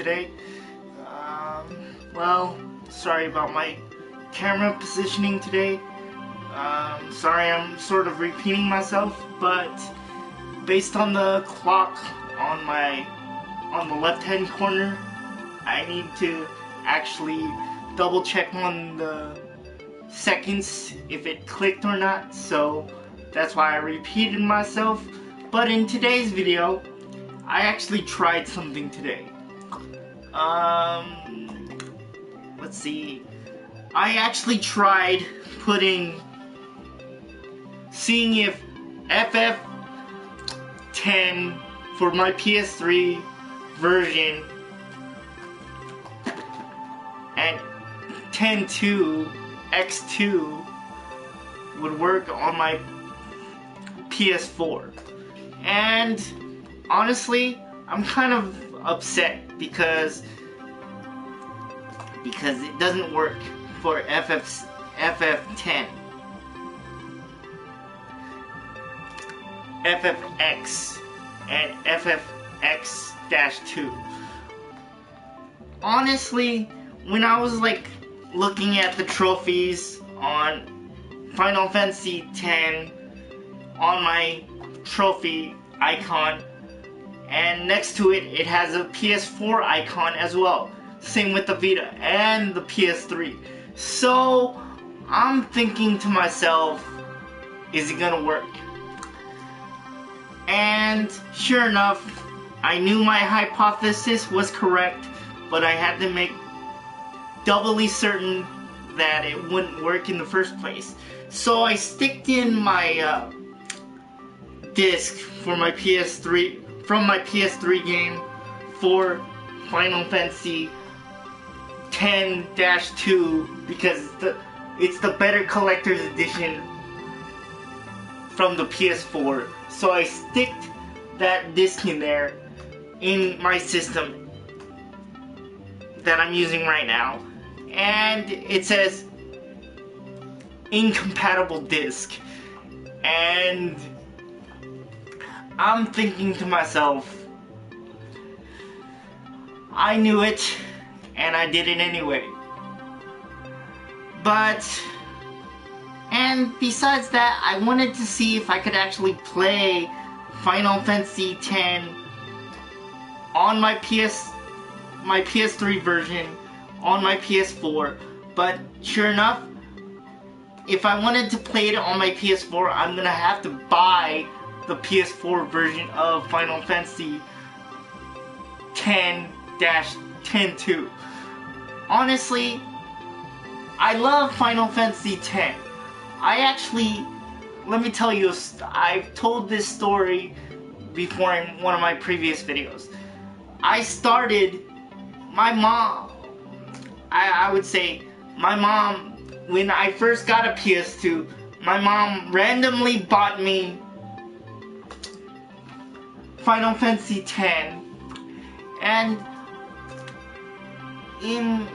today. Well, sorry about my camera positioning today. Sorry I'm sort of repeating myself, but based on the clock on the left-hand corner, I need to actually double check on the seconds if it clicked or not, so that's why I repeated myself. But in today's video, I actually tried something today. Let's see. I actually tried seeing if FF10 for my PS3 version and 10.2 X2 would work on my PS4. And honestly, I'm kind of upset because it doesn't work for FF10. FFX and FFX-2. Honestly, when I was looking at the trophies on Final Fantasy X on my trophy icon, and next to it, it has a PS4 icon as well. Same with the Vita and the PS3. So I'm thinking to myself, is it gonna work? And sure enough, I knew my hypothesis was correct, but I had to make doubly certain that it wouldn't work in the first place. So I sticked in my disc for my PS3 from my PS3 game for Final Fantasy X-2 because it's the better collector's edition from the PS4. So I sticked that disc in there in my system that I'm using right now, and it says incompatible disc, and I'm thinking to myself, I knew it and I did it anyway. And besides that, I wanted to see if I could actually play Final Fantasy X on my PS3 version on my PS4. But sure enough, if I wanted to play it on my PS4, I'm gonna have to buy the PS4 version of Final Fantasy X-2. Honestly, I love Final Fantasy X. Let me tell you, I've told this story before in one of my previous videos. I would say, my mom, when I first got a PS2, my mom randomly bought me Final Fantasy X, and in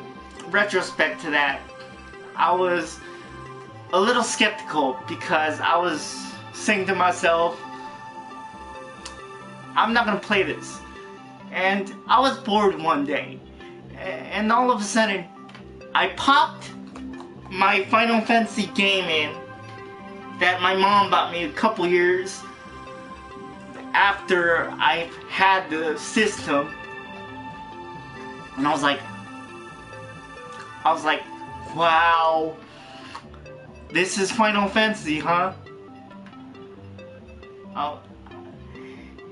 retrospect to that, I was a little skeptical because I was saying to myself, I'm not gonna play this. And I was bored one day, and all of a sudden I popped my Final Fantasy game in that my mom bought me a couple years after I had the system, and I was like, wow, this is Final Fantasy, huh? Oh,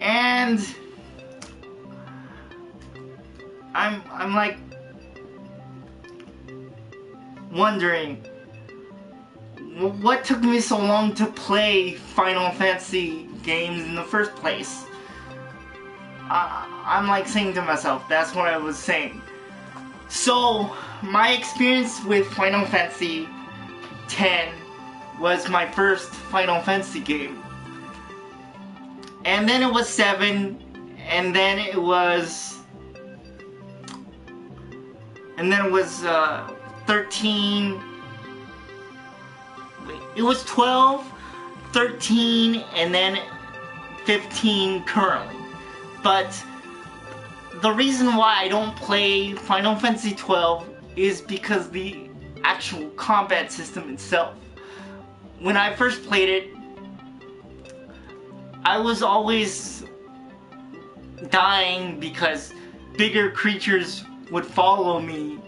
and I'm like wondering, what took me so long to play Final Fantasy games in the first place? I'm like saying to myself, that's what I was saying. So my experience with Final Fantasy X was my first Final Fantasy game, and then it was 7, and then it was 13. It was 12, 13, and then 15 currently. But the reason why I don't play Final Fantasy 12 is because the actual combat system itself. When I first played it, I was always dying because bigger creatures would follow me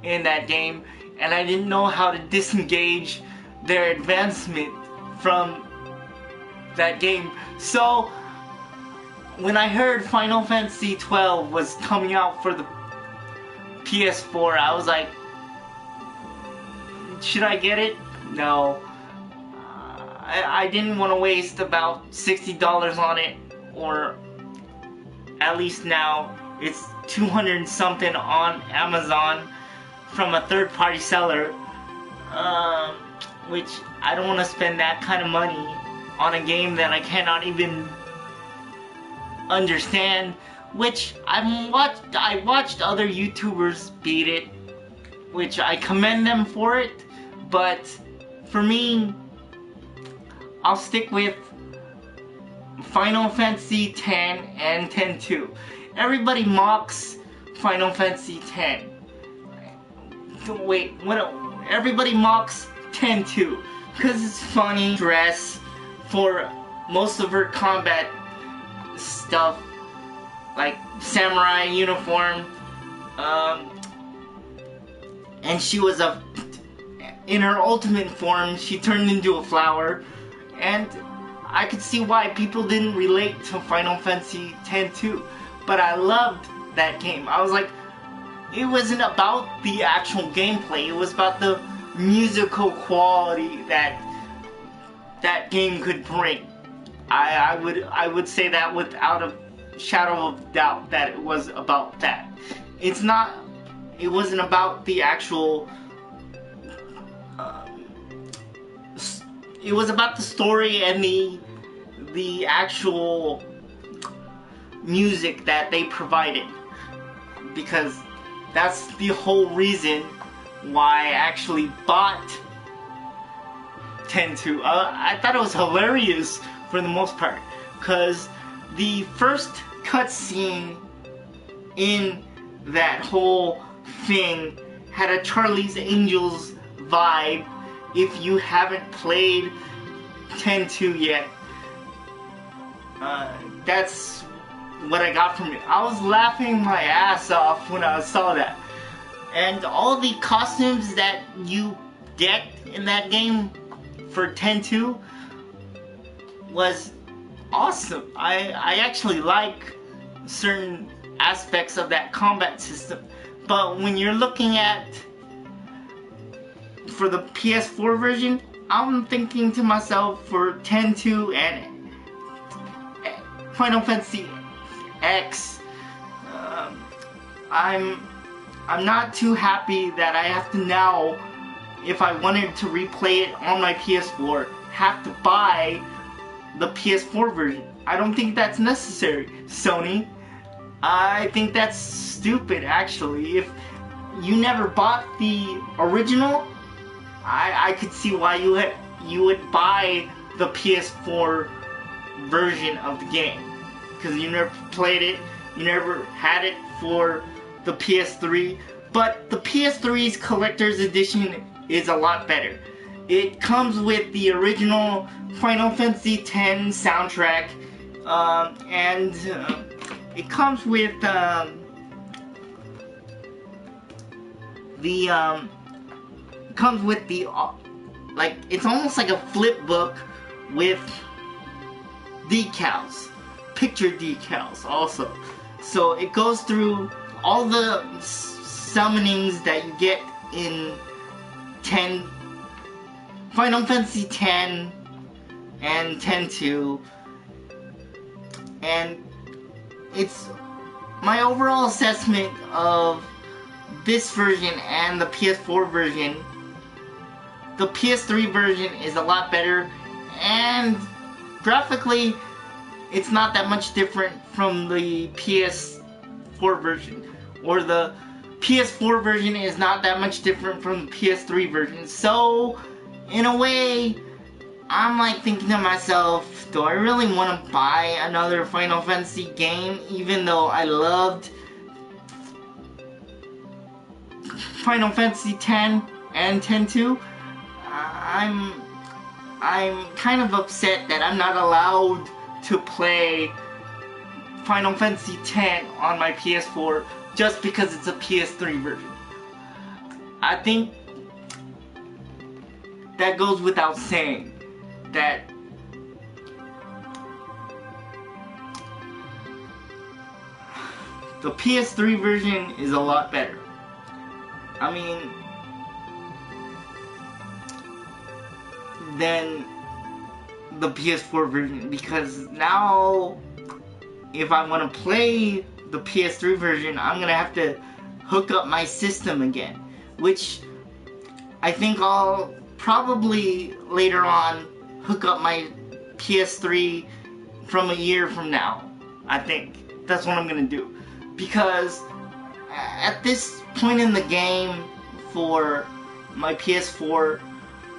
in that game, and I didn't know how to disengage their advancement from that game. So when I heard Final Fantasy 12 was coming out for the PS4, I was like, should I get it? No. I didn't want to waste about $60 on it, or at least now it's 200 and something on Amazon from a third-party seller, which I don't want to spend that kind of money on a game that I cannot even understand. Which I watched other YouTubers beat it, which I commend them for it, but for me, I'll stick with Final Fantasy X and X-2. Everybody mocks Final Fantasy X. Wait, what? Everybody mocks X-2 because it's funny dress for most of her combat stuff, like samurai uniform, and she was in her ultimate form, she turned into a flower, and I could see why people didn't relate to Final Fantasy X-2, but I loved that game. I was like, it wasn't about the actual gameplay, it was about the musical quality that that game could bring. I would say that without a shadow of doubt that it was about that. It wasn't about the actual, it was about the story and the actual music that they provided, because that's the whole reason why I actually bought X-2. I thought it was hilarious for the most part, because the first cutscene in that whole thing had a Charlie's Angels vibe. If you haven't played X-2 yet, that's what I got from it. I was laughing my ass off when I saw that. And all the costumes that you get in that game for X-2 was awesome. I actually like certain aspects of that combat system. But when you're looking at for the PS4 version, I'm thinking to myself for X-2 and Final Fantasy X, I'm not too happy that I have to now, if I wanted to replay it on my PS4, have to buy the PS4 version. I don't think that's necessary, Sony. I think that's stupid, actually. If you never bought the original, I could see why you would buy the PS4 version of the game, because you never played it, you never had it for the PS3. But the PS3's collector's edition is a lot better. It comes with the original Final Fantasy X soundtrack, and it comes with like, it's almost like a flip book with decals, picture decals also. So it goes through all the summonings that you get in Final Fantasy X and X-2, and it's my overall assessment of this version and the PS4 version. The PS3 version is a lot better, and graphically it's not that much different from the PS4 version, or the PS4 version is not that much different from the PS3 version. So in a way, I'm like thinking to myself, do I really want to buy another Final Fantasy game, even though I loved Final Fantasy X and X-2, I'm kind of upset that I'm not allowed to play Final Fantasy X on my PS4 just because it's a PS3 version. I think that goes without saying that the PS3 version is a lot better. I mean, than the PS4 version, because now if I want to play the PS3 version, I'm gonna have to hook up my system again, which I think I'll probably later on hook up my PS3 from a year from now. I think that's what I'm gonna do, because at this point in the game for my PS4,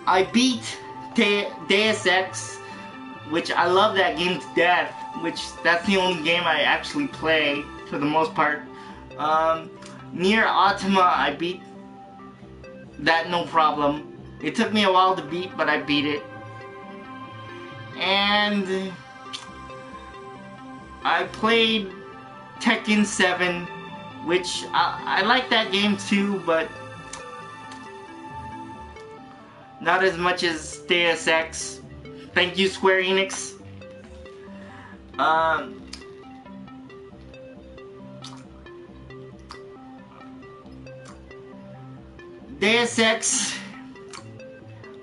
I beat Deus Ex, which I love that game to death, which that's the only game I actually play for the most part. Nier Automata, I beat that no problem. It took me a while to beat, but I beat it. And I played Tekken 7, which I like that game too, but not as much as Deus Ex. Thank you, Square Enix. Deus Ex,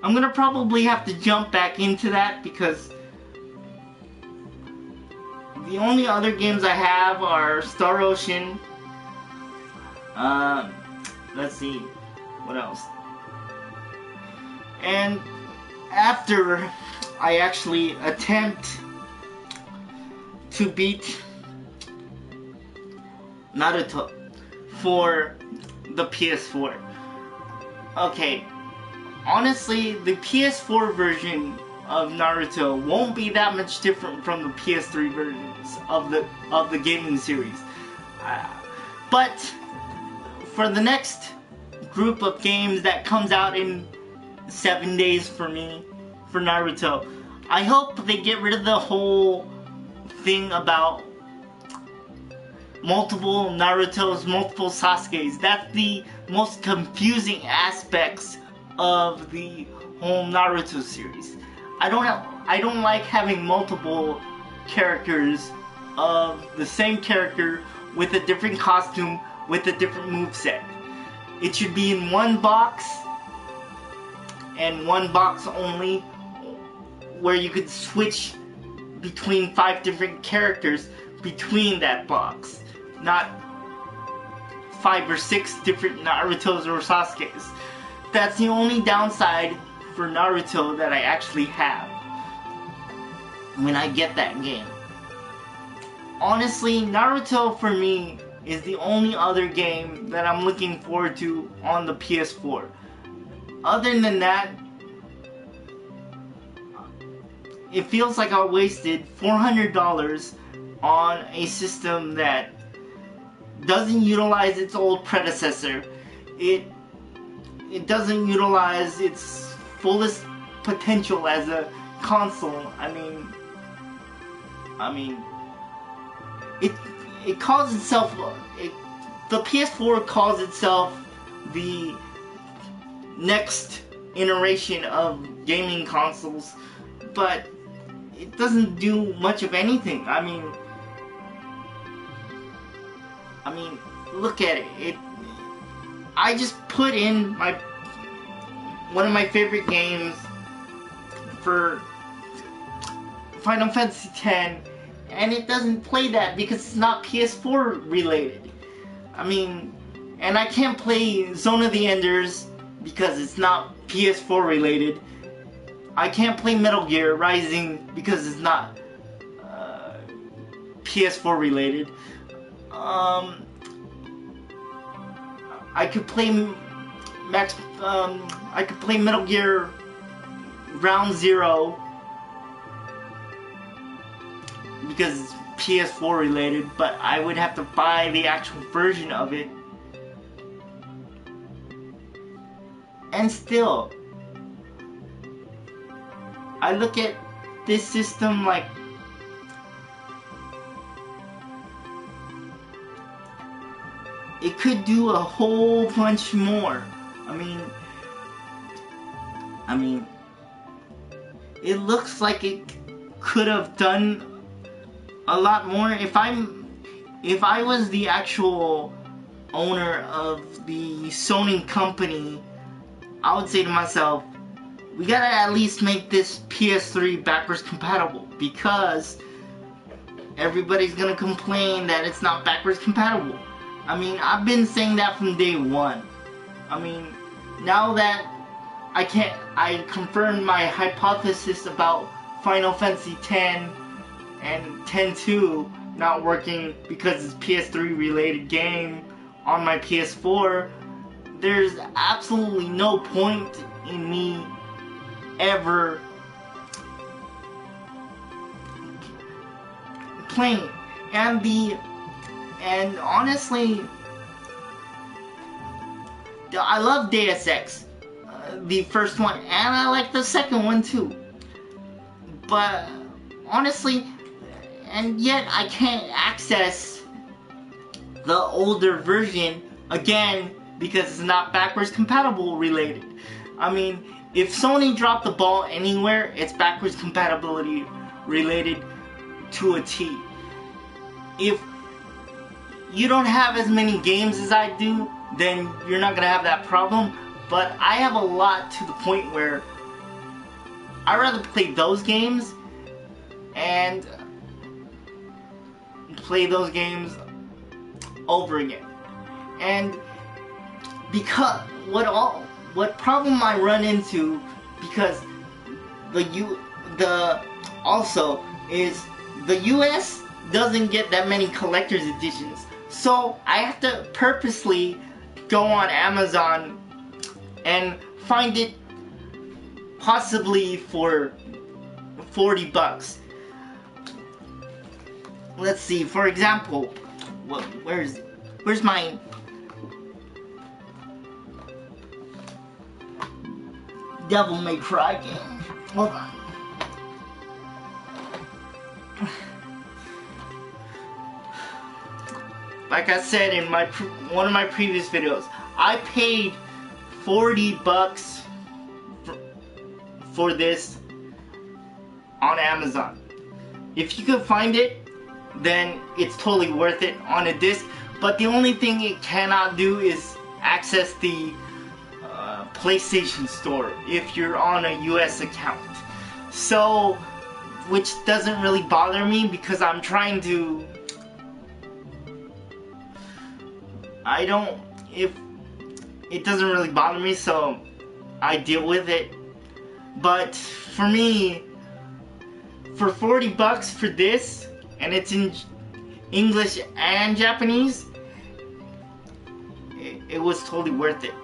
I'm gonna probably have to jump back into that because the only other games I have are Star Ocean. Let's see, what else? And after I actually attempt to beat Naruto for the PS4. Okay, honestly, the PS4 version of Naruto won't be that much different from the PS3 versions of the gaming series. But for the next group of games that comes out in 7 days for me, for Naruto, I hope they get rid of the whole thing about multiple Narutos, multiple Sasukes. That's the most confusing aspects of the whole Naruto series. I don't like having multiple characters of the same character with a different costume, with a different moveset. It should be in one box, and one box only, where you could switch between 5 different characters between that box, not 5 or 6 different Narutos or Sasukes. That's the only downside for Naruto that I actually have when I get that game. Honestly, Naruto for me is the only other game that I'm looking forward to on the PS4. Other than that, it feels like I wasted $400 on a system that doesn't utilize its old predecessor. It doesn't utilize its fullest potential as a console. I mean, it calls itself, the PS4 calls itself the next iteration of gaming consoles, but it doesn't do much of anything. I mean, look at it. I just put in one of my favorite games for Final Fantasy X, and it doesn't play that because it's not PS4 related. I mean, and I can't play Zone of the Enders because it's not PS4 related. I can't play Metal Gear Rising because it's not PS4 related. I could play Metal Gear Ground Zero because it's PS4 related, but I would have to buy the actual version of it. And still, I look at this system like it could do a whole bunch more. I mean, it looks like it could have done a lot more. If I was the actual owner of the Sony company, I would say to myself, we gotta at least make this PS3 backwards compatible, because everybody's gonna complain that it's not backwards compatible. I mean, I've been saying that from day one. I mean, now that I confirmed my hypothesis about Final Fantasy X and X-2 not working because it's PS3 related game on my PS4, there's absolutely no point in me ever playing. And honestly, I love Deus Ex, the first one, and I like the second one too. But honestly, and yet I can't access the older version again because it's not backwards compatible related. I mean, if Sony dropped the ball anywhere, it's backwards compatibility related to a T. If you don't have as many games as I do, then you're not gonna have that problem. But I have a lot, to the point where I'd rather play those games and play those games over again. And because what problem I run into, because also is the US doesn't get that many collector's editions, so I have to purposely go on Amazon and find it possibly for $40. Let's see, for example, where's my Devil May Cry game? Hold on. Like I said in one of my previous videos, I paid $40 for this on Amazon. If you could find it, then it's totally worth it on a disc. But the only thing it cannot do is access the PlayStation Store if you're on a US account. So, which doesn't really bother me, because I'm trying to... it doesn't really bother me, so I deal with it. But for me, for $40 for this, and it's in English and Japanese, it was totally worth it.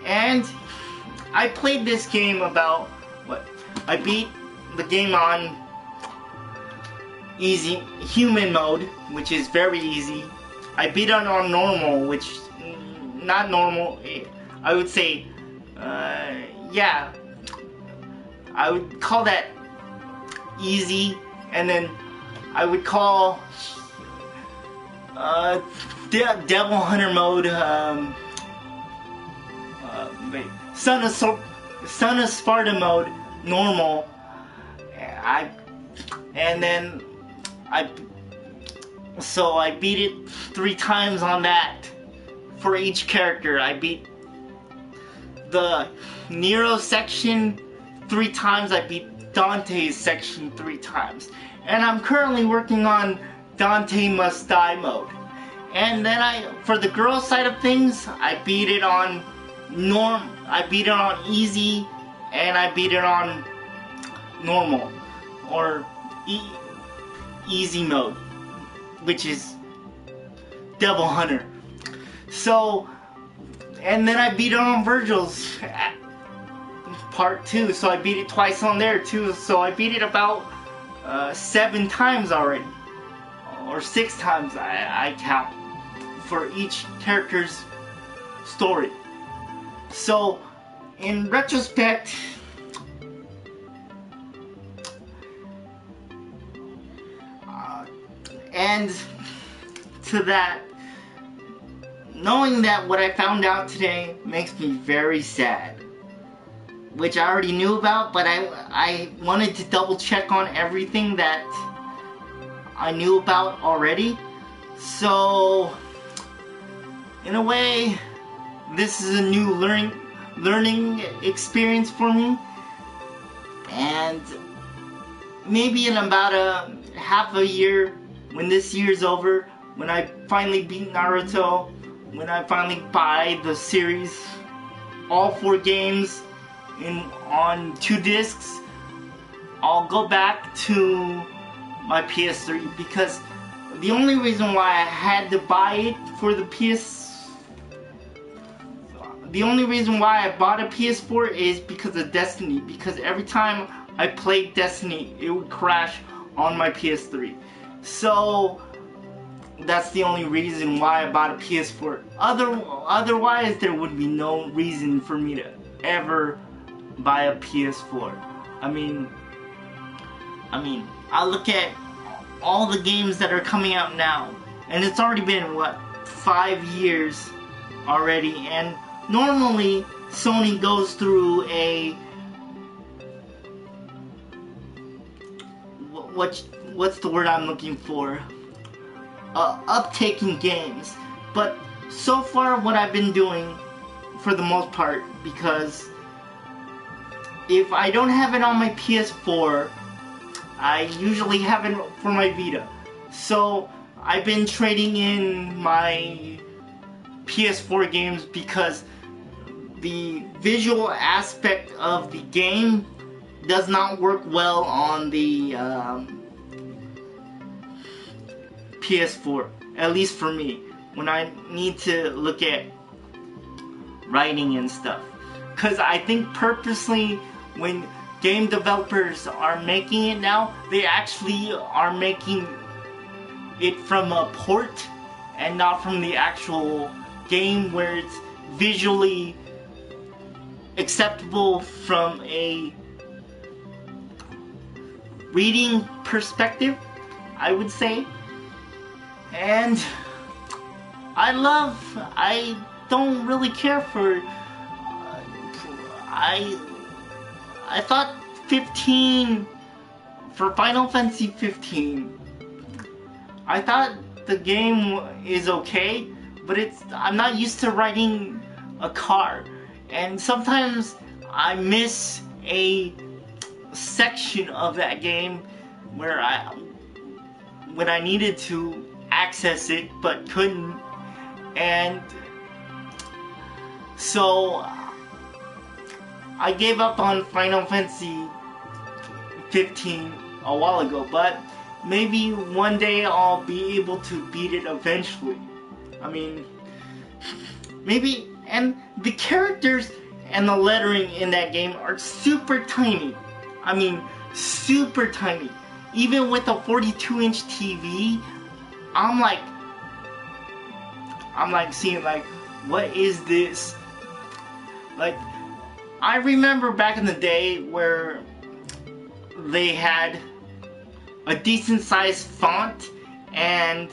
And I played this game about, I beat the game on easy, human mode, which is very easy. I beat it on normal, which, not normal, I would say, yeah, I would call that easy. And then I would call Devil Hunter mode, Son of Sparta mode normal. So I beat it 3 times on that for each character. I beat the Nero section 3 times. I beat Dante's section 3 times. And I'm currently working on Dante Must Die mode. And then for the girl side of things, I beat it on I beat it on easy, and I beat it on normal, or easy mode, which is Devil Hunter. So, and then I beat it on Virgil's part 2, so I beat it twice on there too. So I beat it about 7 times already, or 6 times I count, for each character's story. So in retrospect, and to that, knowing that what I found out today makes me very sad. Which I already knew about, but I wanted to double check on everything that I knew about already. So, in a way, this is a new learning experience for me. And maybe in about a half a year, when this year's over, when I finally beat Naruto, when I finally buy the series, all 4 games on 2 discs, I'll go back to my PS3, because the only reason why I had to buy it for the only reason why I bought a PS4 is because of Destiny, because every time I played Destiny, it would crash on my PS3. So that's the only reason why I bought a PS4. Otherwise, there would be no reason for me to ever buy a PS4. I mean, I look at all the games that are coming out now, and it's already been, what, 5 years already, and normally Sony goes through a, what's the word I'm looking for? Uptaking games. But so far what I've been doing, for the most part, because if I don't have it on my PS4, I usually have it for my Vita. So I've been trading in my PS4 games because the visual aspect of the game does not work well on the PS4, at least for me, when I need to look at writing and stuff. Because I think purposely, when game developers are making it now, they actually are making it from a port and not from the actual game, where it's visually acceptable from a reading perspective, I would say. And I don't really care for, I thought 15, for Final Fantasy 15, I thought the game is okay, but I'm not used to riding a car, and sometimes I miss a section of that game where when I needed to access it but couldn't, and so I gave up on Final Fantasy 15 a while ago, but maybe one day I'll be able to beat it eventually. I mean, maybe, and the characters and the lettering in that game are super tiny. I mean, super tiny. Even with a 42-inch TV, I'm like seeing, like, what is this? Like, I remember back in the day where they had a decent sized font and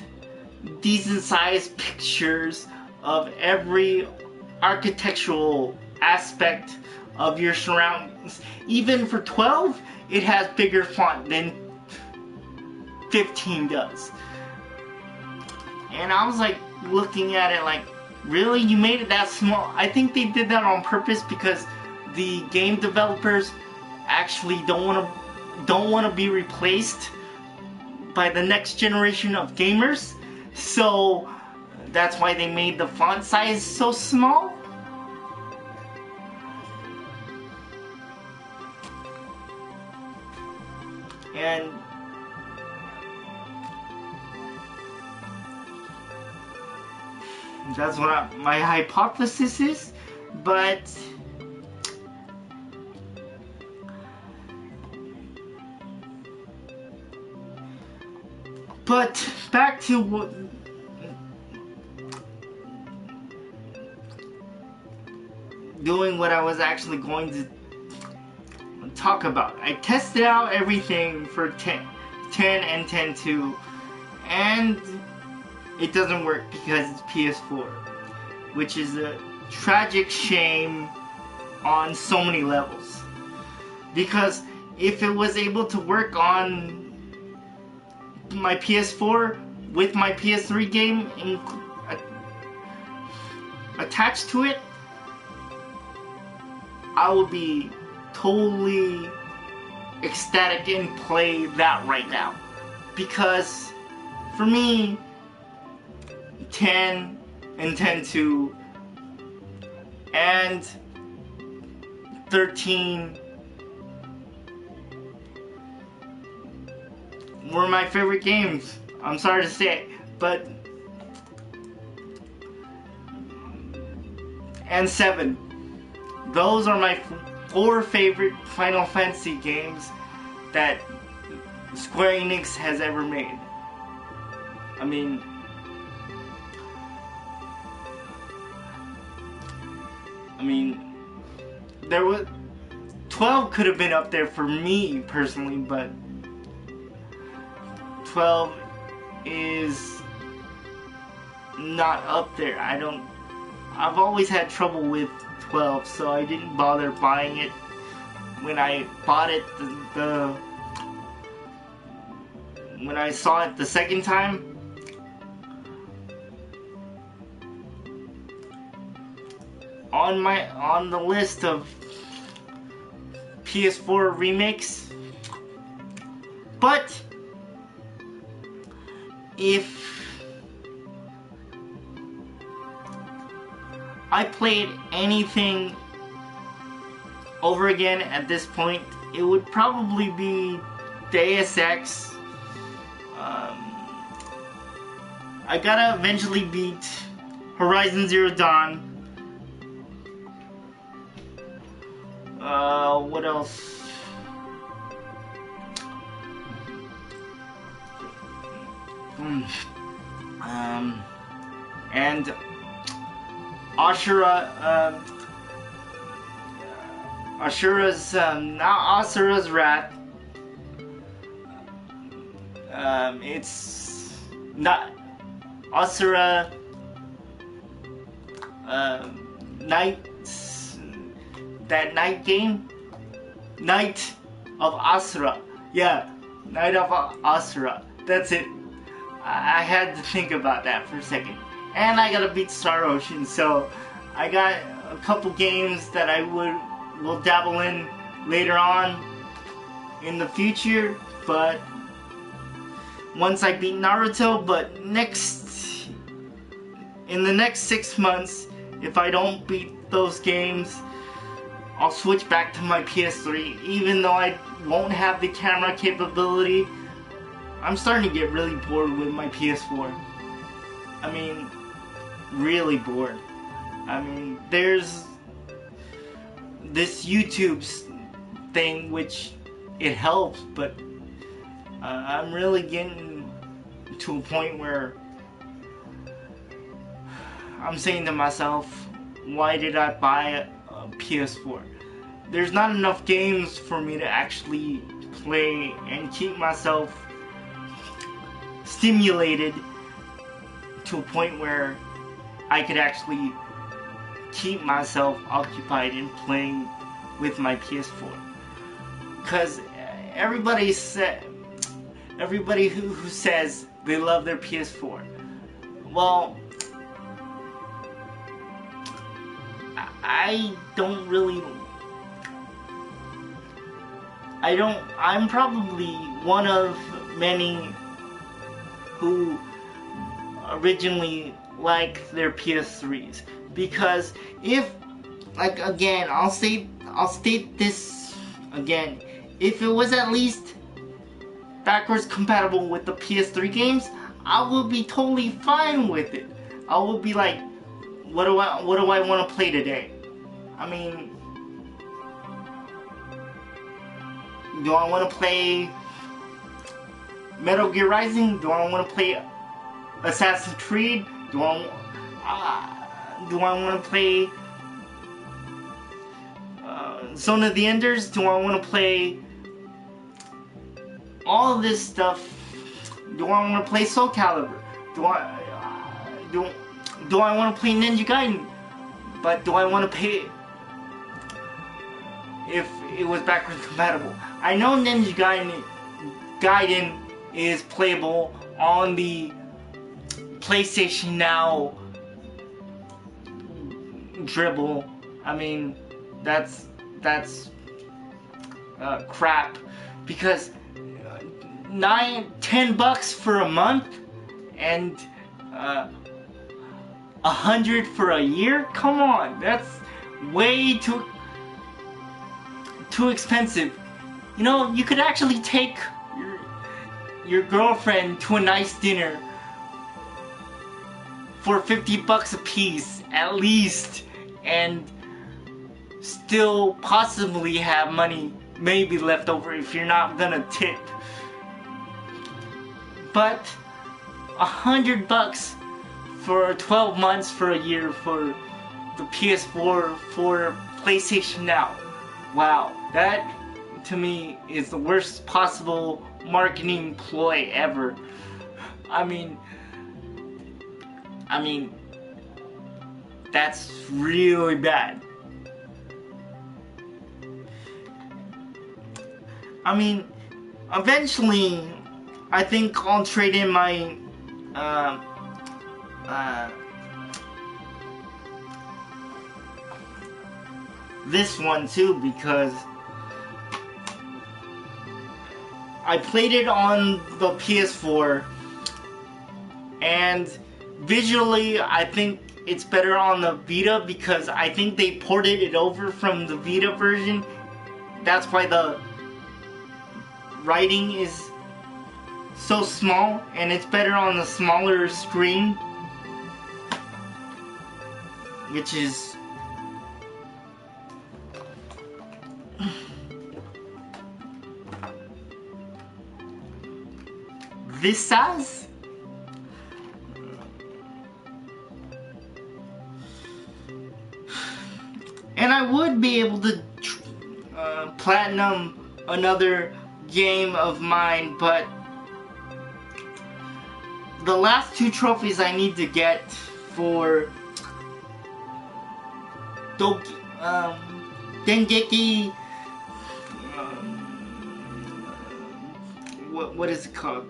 decent sized pictures of every architectural aspect of your surroundings. Even for 12, it has bigger font than 15 does. And I was like looking at it like, really? You made it that small? I think they did that on purpose because the game developers actually don't want to be replaced by the next generation of gamers. So that's why they made the font size so small. And that's what my hypothesis is, but back to what doing what I was actually going to talk about. I tested out everything for 10 and 10.2, and it doesn't work because it's PS4, which is a tragic shame on so many levels. Because if it was able to work on my PS4 with my PS3 game attached to it, I would be totally ecstatic and play that right now. Because for me, 10 and 10.2 and 13 were my favorite games. I'm sorry to say, but and 7. Those are my 4 favorite Final Fantasy games that Square Enix has ever made. I mean, there was 12 could have been up there for me personally, but 12 is not up there. I've always had trouble with 12, so I didn't bother buying it. When I bought it, when I saw it the second time, on the list of PS4 remakes, but if I played anything over again at this point, it would probably be Deus Ex. I gotta eventually beat Horizon Zero Dawn. What else? And Asura's Wrath. It's not Asura that night game? Night of Asura. Yeah, Night of Asura. That's it. I had to think about that for a second. And I gotta beat Star Ocean, so I got a couple games that I will dabble in later on in the future, but once I beat Naruto, but in the next 6 months, if I don't beat those games, I'll switch back to my PS3, even though I won't have the camera capability. I'm starting to get really bored with my PS4. I mean, really bored. I mean, there's this YouTube thing, which it helps, but I'm really getting to a point where I'm saying to myself, why did I buy a PS4? There's not enough games for me to actually play and keep myself stimulated to a point where I could actually keep myself occupied in playing with my PS4. Because everybody who says they love their PS4, well, I'm probably one of many who originally like their PS3s, because I'll state this again, if it was at least backwards compatible with the PS3 games, I would be totally fine with it. I would be like, what do I want to play today? I mean, do I want to play Metal Gear Rising? Do I want to play Assassin's Creed? Do I want to play Zone of the Enders? Do I want to play all of this stuff? Do I want to play Soul Calibur? Do I want to play Ninja Gaiden? But do I want to pay if it was backwards compatible? I know Ninja Gaiden is playable on the PlayStation Now dribble. I mean, that's crap, because $10 for a month and $100 for a year? Come on, that's way too expensive. You know, you could actually take your girlfriend to a nice dinner for $50 a piece at least, and still possibly have money maybe left over if you're not gonna tip. But $100 for 12 months for a year for the PS4 for PlayStation Now. Wow, that to me is the worst possible marketing ploy ever. I mean, that's really bad. I mean, eventually, I think I'll trade in my this one too, because I played it on the PS4 and visually I think it's better on the Vita, because I think they ported it over from the Vita version. That's why the writing is so small, and it's better on the smaller screen, which is this size. And I would be able to platinum another game of mine, but the last two trophies I need to get for Dengeki, what is it called?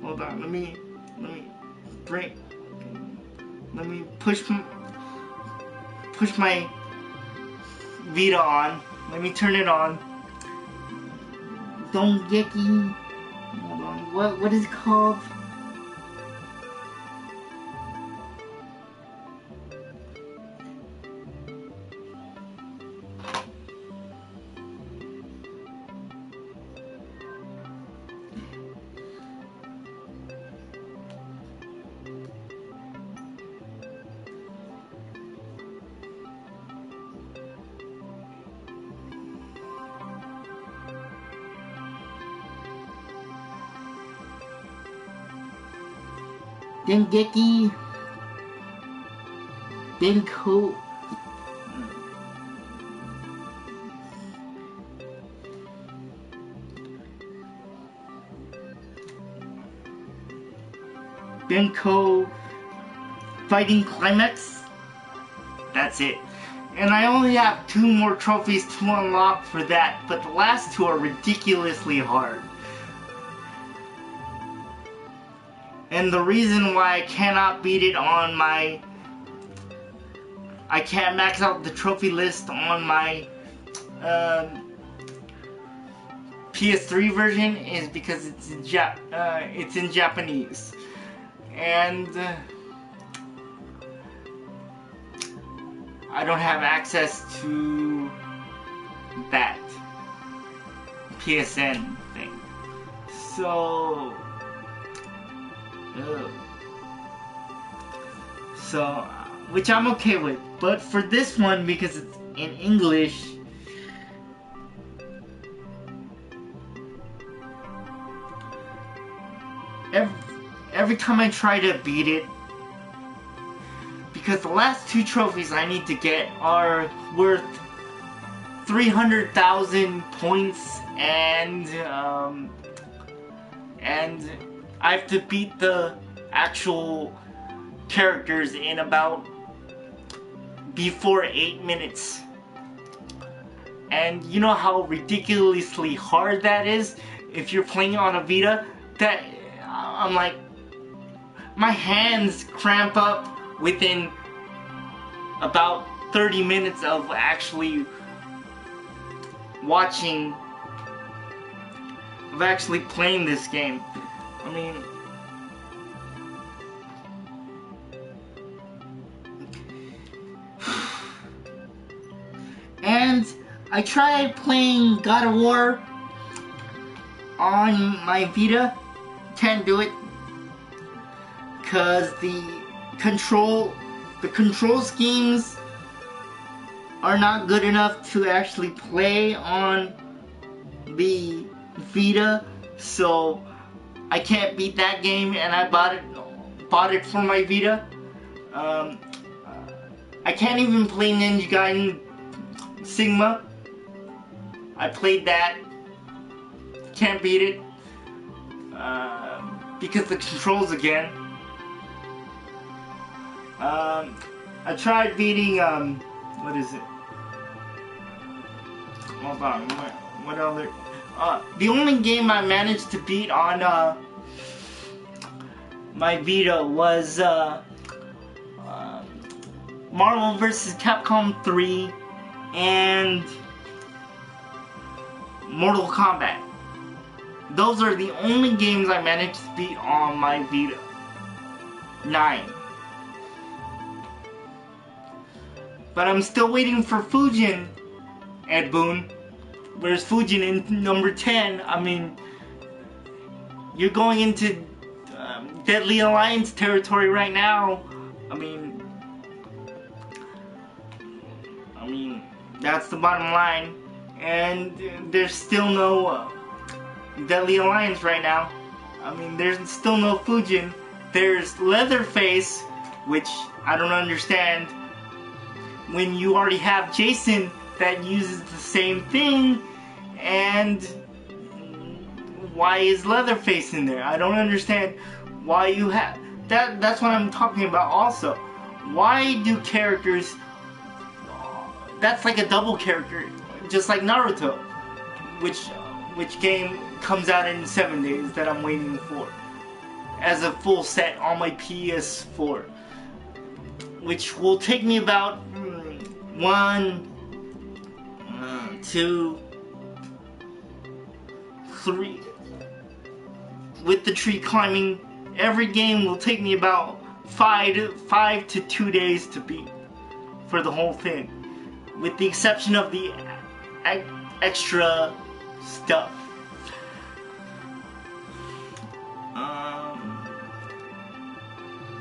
Hold on, let me push my Vita on. Let me turn it on. Dengeki. Hold on. What is it called? Dengeki Denko Fighting Climax. That's it. And I only have 2 more trophies to unlock for that, but the last 2 are ridiculously hard. And the reason why I cannot beat it on my... I can't max out the trophy list on my PS3 version is because it's in Japanese. And I don't have access to that PSN thing. So... which I'm okay with, but for this one, because it's in English, every time I try to beat it, because the last 2 trophies I need to get are worth 300,000 points, and I have to beat the actual characters in about before 8 minutes. And you know how ridiculously hard that is if you're playing on a Vita? That I'm like, my hands cramp up within about 30 minutes of actually playing this game. I mean, and I tried playing God of War on my Vita. Can't do it because the control schemes are not good enough to actually play on the Vita, so I can't beat that game, and I bought it for my Vita. I can't even play Ninja Gaiden Sigma. I played that, can't beat it because the controls again. I tried beating what is it? Hold on, what other? The only game I managed to beat on my Vita was Marvel vs. Capcom 3 and Mortal Kombat. Those are the only games I managed to beat on my Vita. 9. But I'm still waiting for Fujin, Ed Boon. Where's Fujin in number 10? I mean, you're going into Deadly Alliance territory right now. I mean, that's the bottom line. And there's still no Deadly Alliance right now. I mean, there's still no Fujin. There's Leatherface, which I don't understand. When you already have Jason that uses the same thing, and why is Leatherface in there? I don't understand why you have that. That's what I'm talking about also. Why do characters, that's like a double character, just like Naruto, which game comes out in 7 days that I'm waiting for as a full set on my PS4, which will take me about 1, 2, 3. With the tree climbing, every game will take me about 5 to 2 days to beat for the whole thing, with the exception of the extra stuff.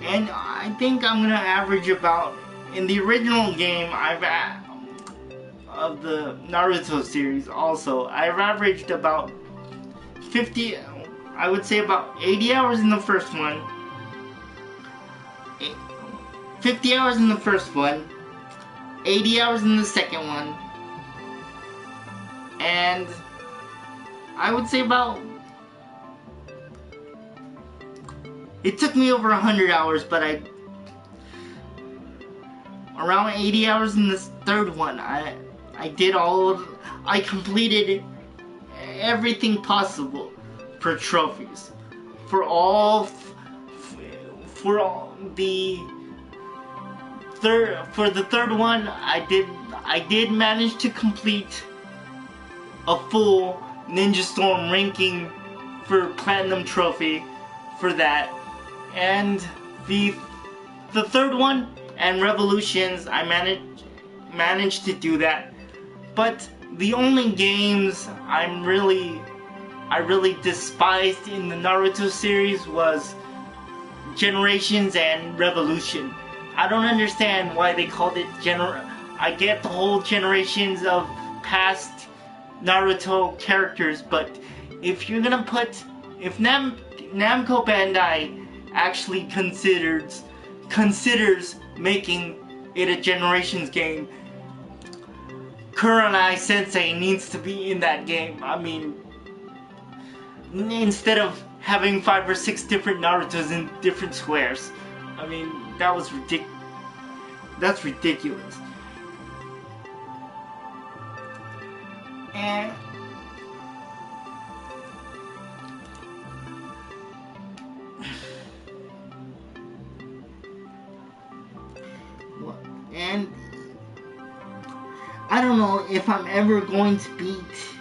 And I think I'm gonna average about, in the original game, of the Naruto series also, I've averaged about 50, I would say about 80 hours in the first one, 50 hours in the first one, 80 hours in the second one, and I would say about, it took me over 100 hours, but around 80 hours in this third one, I completed everything possible for trophies. For the third one, I did manage to complete a full Ninja Storm ranking for Platinum Trophy for that. And the third one and Revolutions, I managed to do that. But the only games I really despised in the Naruto series was Generations and Revolution. I don't understand why they called it I get the whole generations of past Naruto characters, but if you're gonna if Namco Bandai actually considers making it a Generations game, Kurenai Sensei needs to be in that game. I mean, instead of having 5 or 6 different Narutos in different squares. I mean, that was that's ridiculous. And I don't know if I'm ever going to beat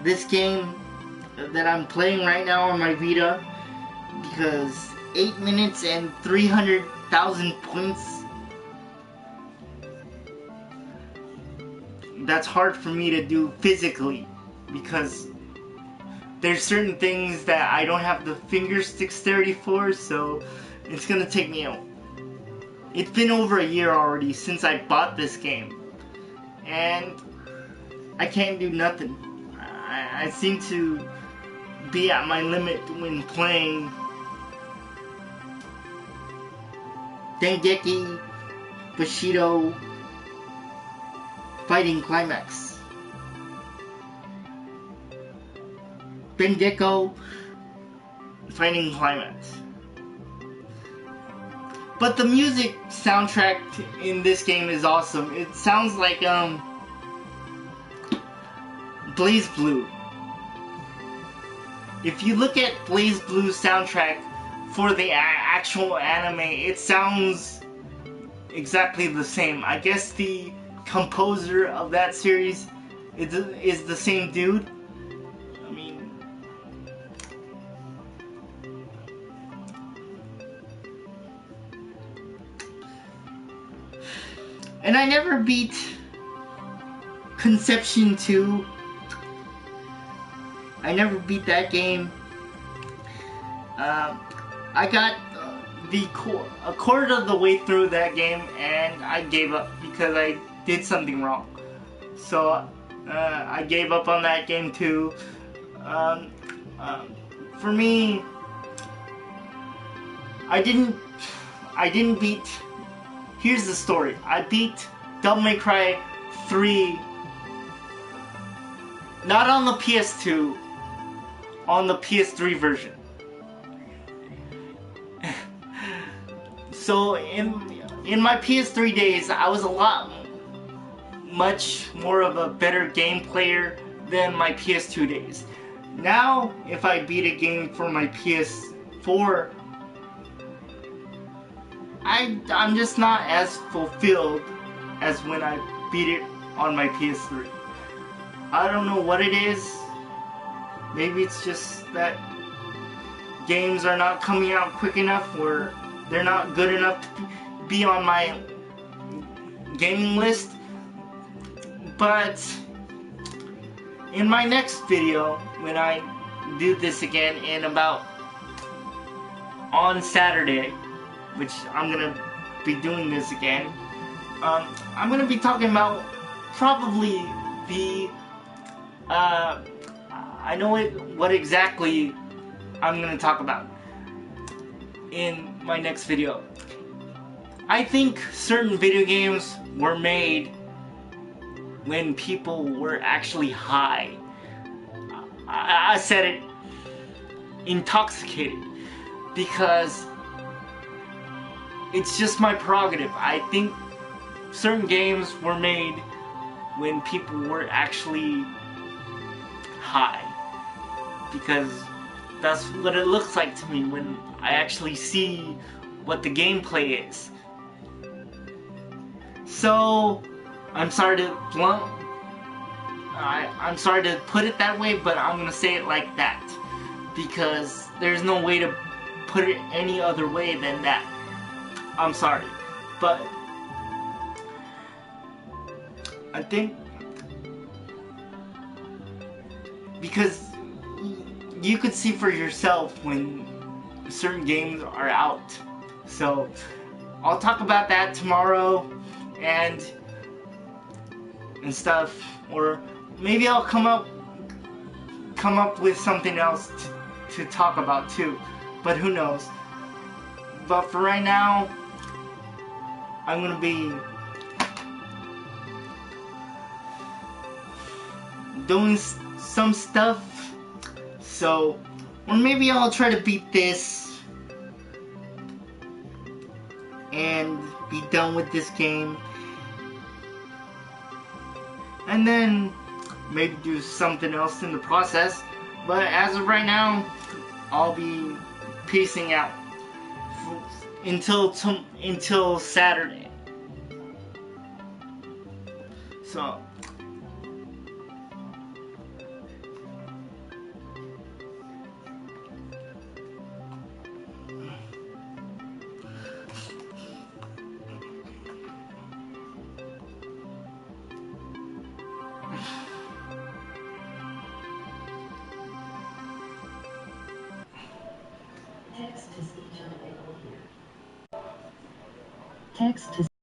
this game that I'm playing right now on my Vita, because 8 minutes and 300,000 points, that's hard for me to do physically, because there's certain things that I don't have the finger dexterity for, so it's gonna take me out. It's been over a year already since I bought this game, and I can't do nothing. I seem to be at my limit when playing Dengeki Bushido Fighting Climax. Bendeko Fighting Climax. But the music soundtrack in this game is awesome. It sounds like Blaze Blue. If you look at Blaze Blue's soundtrack for the actual anime, it sounds exactly the same. I guess the composer of that series is the same dude. I mean, and I never beat Conception 2. I never beat that game. I got a quarter of the way through that game and I gave up because I did something wrong. So I gave up on that game too. For me, I didn't beat. Here's the story. I beat Devil May Cry 3 not on the PS2, on the PS3 version. So in my PS3 days, I was much more of a better game player than my PS2 days. Now, if I beat a game for my PS4, I'm just not as fulfilled as when I beat it on my PS3. I don't know what it is. Maybe it's just that games are not coming out quick enough, or they're not good enough to be on my gaming list. But in my next video, when I do this again on Saturday, which I'm gonna be doing this again, I'm gonna be talking about probably the I know what exactly I'm gonna talk about in my next video. I think certain video games were made when people were actually high. I said it, intoxicated, because it's just my prerogative. I think certain games were made when people were actually high, because that's what it looks like to me when I actually see what the gameplay is. So I'm sorry to I'm sorry to put it that way, but I'm gonna say it like that, because there's no way to put it any other way than that. I'm sorry, but I think because you could see for yourself when certain games are out. So I'll talk about that tomorrow and stuff, or maybe I'll come up with something else to talk about too, but who knows. But for right now, I'm gonna be doing some stuff. So, or maybe I'll try to beat this and be done with this game. And then maybe do something else in the process. But as of right now, I'll be peacing out until Saturday. So Text to speech unavailable here. Text to